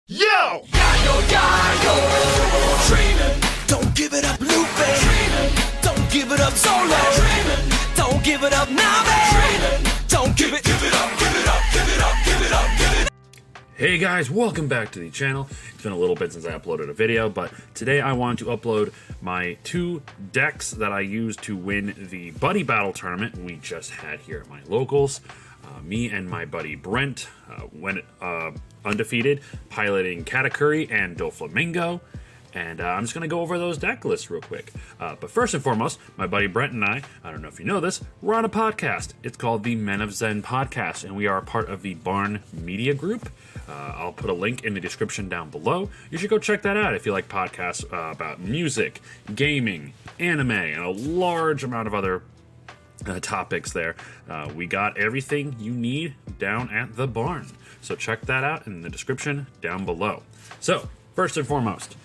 Yo! Yayo, yayo, dreaming. Don't give it up, Lupe. Dreaming. Don't give it up, Solo. Dreaming. Don't give it up, Nave. Don't give it up, give it up, give it up, give it up, give it up. Hey guys, welcome back to the channel. It's been a little bit since I uploaded a video, but today I want to upload my two decks that I used to win the Buddy Battle tournament we just had here at my locals. Me and my buddy Brent went undefeated, piloting Katakuri and Doflamingo. And I'm just going to go over those deck lists real quick. But first and foremost, my buddy Brent and I don't know if you know this, we're on a podcast. It's called the Men of Zen Podcast, and we are a part of the Barn Media Group. I'll put a link in the description down below. You should go check that out if you like podcasts about music, gaming, anime, and a large amount of other topics there. We got everything you need down at the barn. So check that out in the description down below. So, first and foremost,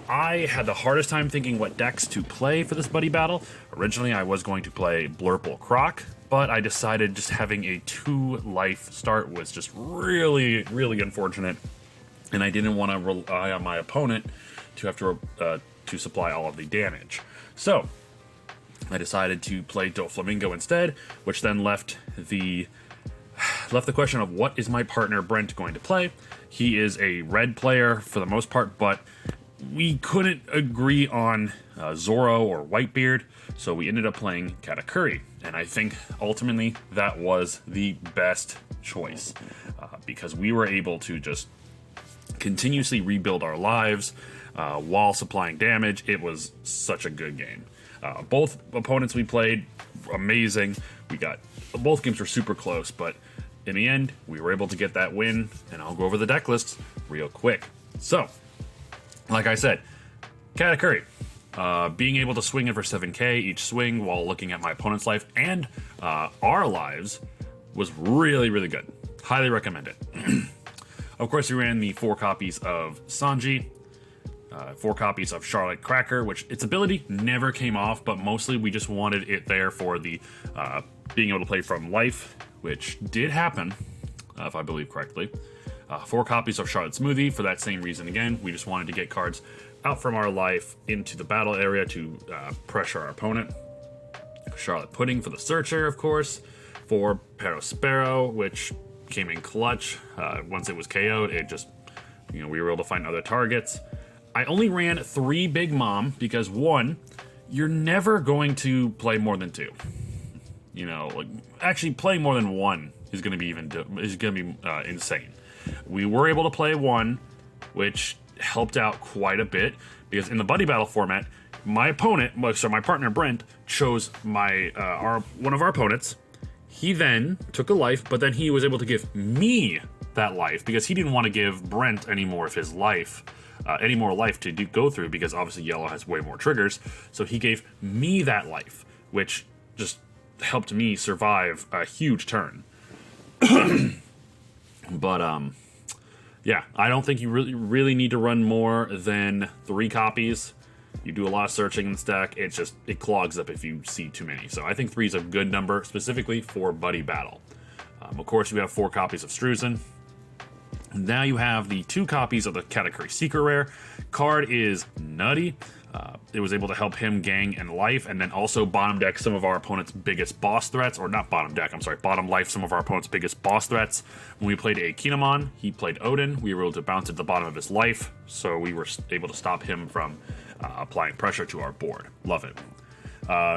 I had the hardest time thinking what decks to play for this buddy battle. Originally, I was going to play Blurple Croc, but I decided just having a 2-life start was just really unfortunate, and I didn't want to rely on my opponent to have to supply all of the damage. So, I decided to play Doflamingo instead, which then left the question of what is my partner Brent going to play. He is a red player for the most part, but we couldn't agree on Zoro or Whitebeard, so we ended up playing Katakuri, and I think ultimately that was the best choice because we were able to just continuously rebuild our lives while supplying damage. It was such a good game. Both opponents we played, amazing. Both games were super close, but in the end, we were able to get that win, and I'll go over the deck lists real quick. So, like I said, Katakuri, being able to swing it for 7k each swing while looking at my opponent's life and our lives was really good. Highly recommend it. Of course, we ran the 4 copies of Sanji, 4 copies of Charlotte Cracker, which its ability never came off, but mostly we just wanted it there for the being able to play from life, which did happen, if I believe correctly. 4 copies of Charlotte Smoothie for that same reason again. We just wanted to get cards out from our life into the battle area to pressure our opponent. Charlotte Pudding for the Searcher, of course. 4 Perospero, which came in clutch. Once it was KO'd, it just, we were able to find other targets. I only ran 3 Big Mom because 1, you're never going to play more than 2. Actually playing more than 1 is going to be insane. We were able to play 1, which helped out quite a bit because in the buddy battle format, my partner Brent chose one of our opponents. He then took a life, but then he was able to give me that life because he didn't want to give Brent any more of his life. Any more life to go through because obviously yellow has way more triggers, so he gave me that life, which just helped me survive a huge turn. But yeah, I don't think you really need to run more than 3 copies. You do a lot of searching in the stack, it clogs up if you see too many. So I think 3 is a good number, specifically for Buddy Battle. Of course, we have 4 copies of Struzen. Now you have the 2 copies of the Katakuri Secret Rare. Card is nutty. It was able to help him gang and life, and then also bottom deck some of our opponent's biggest boss threats, or not bottom deck, I'm sorry, bottom life some of our opponent's biggest boss threats. When we played a Kinemon, he played Odin. We were able to bounce at the bottom of his life, so we were able to stop him from applying pressure to our board. Love it.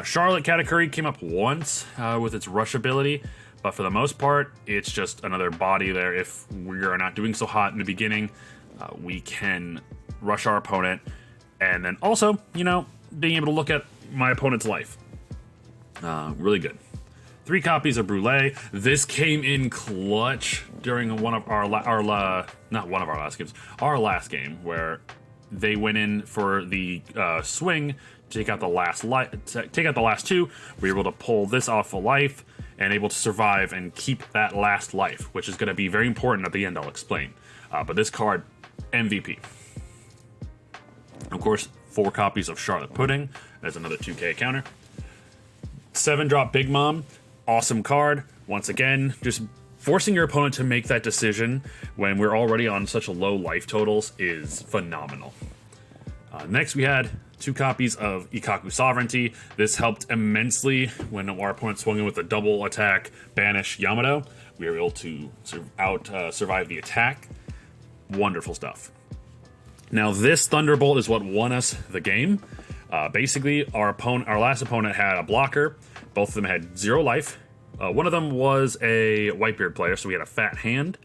Charlotte Katakuri came up once with its rush ability, but for the most part, it's just another body there. If we are not doing so hot in the beginning, we can rush our opponent, and then also, being able to look at my opponent's life. Really good. 3 copies of Brûlée. This came in clutch during one of our last game, where they went in for the swing to take out the last 2. We were able to pull this off a life and able to survive and keep that last life, which is going to be very important at the end, I'll explain. But this card, MVP. Of course, 4 copies of Charlotte Pudding. That's another 2k counter. 7-drop Big Mom. Awesome card. Once again, just forcing your opponent to make that decision when we're already on such low life totals is phenomenal. Next, we had 2 copies of Ikaku Sovereignty. This helped immensely when our opponent swung in with a double attack Banish Yamato. We were able to survive the attack. Wonderful stuff. Now, this Thunderbolt is what won us the game. Basically, our last opponent had a blocker. Both of them had 0 life. One of them was a Whitebeard player, so we had a fat hand.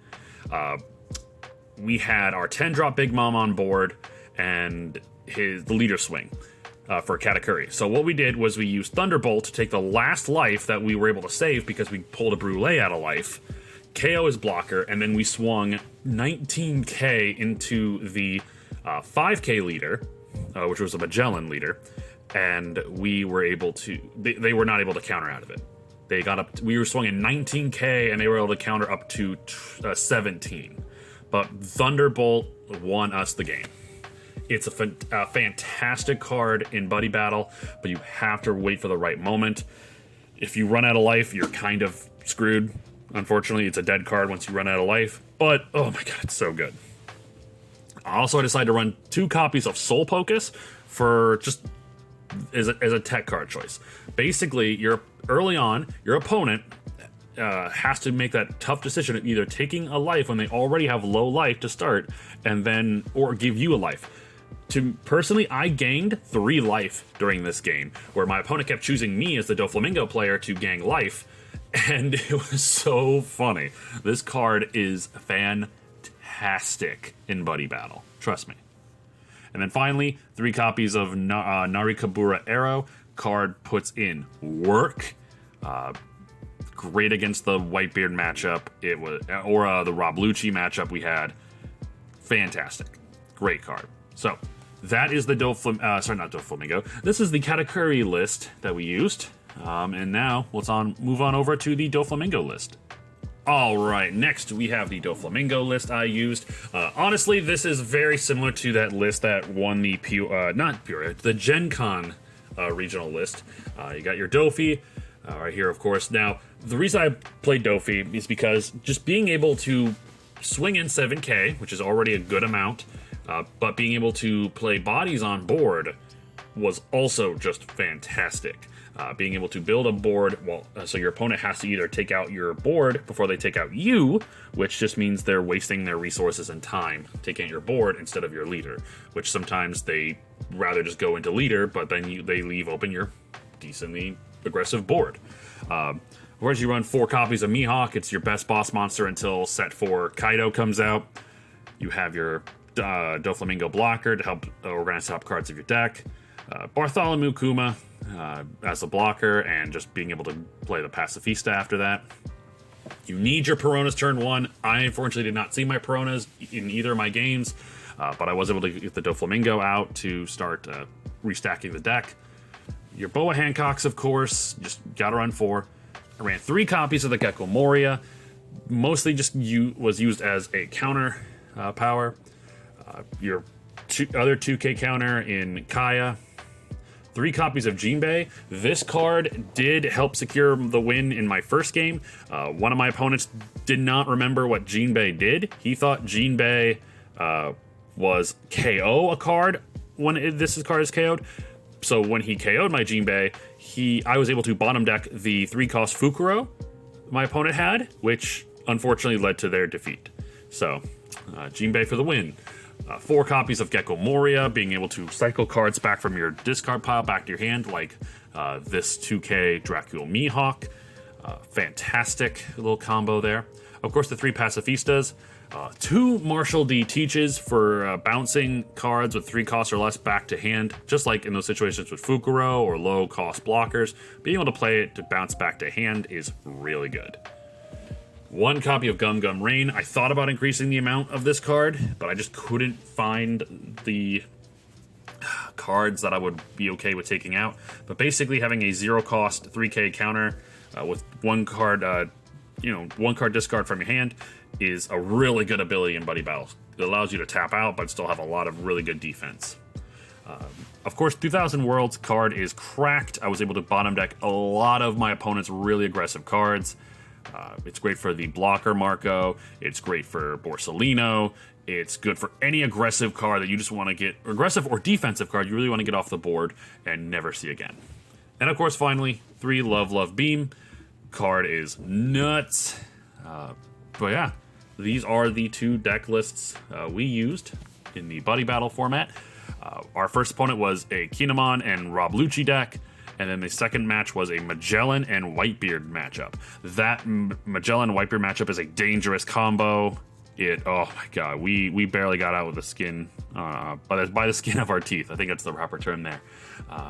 We had our 10-drop Big Mom on board and the leader swing for Katakuri. So what we did was we used Thunderbolt to take the last life that we were able to save because we pulled a Brûlé out of life, KO his blocker, and then we swung 19k into the 5k leader, which was a Magellan leader, and we were able to... They were not able to counter out of it. They got up... We were swinging 19k, and they were able to counter up to 17. But Thunderbolt won us the game. It's a fantastic card in Buddy Battle, but you have to wait for the right moment. If you run out of life, you're kind of screwed. Unfortunately, it's a dead card once you run out of life, but oh my god, it's so good. Also, I decided to run 2 copies of Soul Pocus for just as a tech card choice. Basically, early on, your opponent has to make that tough decision of either taking a life when they already have low life to start, or give you a life. Personally, I gained 3 life during this game, where my opponent kept choosing me as the Doflamingo player to gang life, and it was so funny. This card is fantastic in Buddy Battle, trust me. And then finally, 3 copies of Narikabura Arrow. Card puts in work. Great against the Whitebeard matchup. It was, or the Rob Lucci matchup we had. Fantastic, great card. So that is the Doflamingo. This is the Katakuri list that we used. And now let's move on over to the Doflamingo list. All right, next we have the Doflamingo list I used. Honestly, this is very similar to that list that won the the Gen Con regional list. You got your Dofi right here, of course. Now, the reason I played Dofi is because just being able to swing in 7k, which is already a good amount, but being able to play bodies on board was also just fantastic. Being able to build a board, so your opponent has to either take out your board before they take out you, which just means they're wasting their resources and time taking out your board instead of your leader, which sometimes they rather just go into leader, but then they leave open your decently aggressive board. Whereas you run 4 copies of Mihawk, it's your best boss monster until set 4 Kaido comes out. You have your Doflamingo blocker to help organize top cards of your deck. Bartholomew Kuma as a blocker, and just being able to play the Pacifista after that. You need your Peronas turn 1. I unfortunately did not see my Peronas in either of my games, but I was able to get the Doflamingo out to start restacking the deck. Your Boa Hancocks, of course, just gotta run 4. I ran 3 copies of the Gecko Moria, mostly just was used as a counter power. Your other 2k counter in Kaya. 3 copies of Jinbei. This card did help secure the win in my first game. One of my opponents did not remember what Jinbei did. He thought Jinbei was KO a card when this card is KO'd. So when he KO'd my Jinbei, I was able to bottom deck the 3-cost Fukuro my opponent had, which unfortunately led to their defeat. So, Jinbei for the win. 4 copies of Gecko Moria, being able to cycle cards back from your discard pile back to your hand, like this 2k Dracula Mihawk. Fantastic little combo there. Of course, the 3 Pacifistas. 2 Marshall D Teaches for bouncing cards with 3 costs or less back to hand, just like in those situations with Fukuro or low cost blockers. Being able to play it to bounce back to hand is really good. 1 copy of Gum Gum Rain. I thought about increasing the amount of this card, but I just couldn't find the cards that I would be okay with taking out. But basically having a 0-cost 3k counter with 1 card, 1 card discard from your hand is a really good ability in Buddy Battles. It allows you to tap out, but still have a lot of really good defense. Of course, 2000 Worlds card is cracked. I was able to bottom deck a lot of my opponent's really aggressive cards. It's great for the blocker Marco. It's great for Borsellino. It's good for any aggressive card that you just want to get, aggressive or defensive card you really want to get off the board and never see again. And of course, finally, 3 Love Beam. Card is nuts. But yeah, these are the 2 deck lists we used in the Buddy Battle format. Our first opponent was a Kinemon and Rob Lucci deck. And then the second match was a Magellan and Whitebeard matchup. That Magellan Whitebeard matchup is a dangerous combo. Oh my god, we barely got out with the skin, by the skin of our teeth. I think that's the proper term there.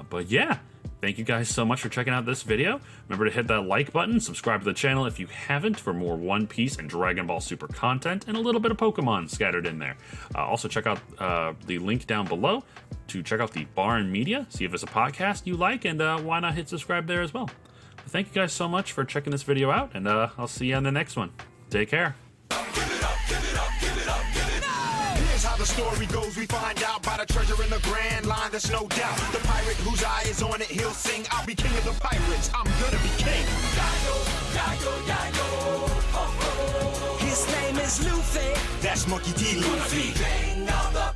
But yeah, thank you guys so much for checking out this video. Remember to hit that like button, subscribe to the channel if you haven't for more One Piece and Dragon Ball Super content, and a little bit of Pokemon scattered in there. Also check out the link down below to check out the Barn Media, see if it's a podcast you like, and why not hit subscribe there as well. But thank you guys so much for checking this video out, and I'll see you on the next one. Take care. Here's how the story goes. We find out by the treasure in the grand line. There's no doubt. The pirate whose eye is on it, he'll sing. I'll be king of the pirates. I'm gonna be king. His name is Luffy. That's Monkey D. Gonna be Luffy. king of the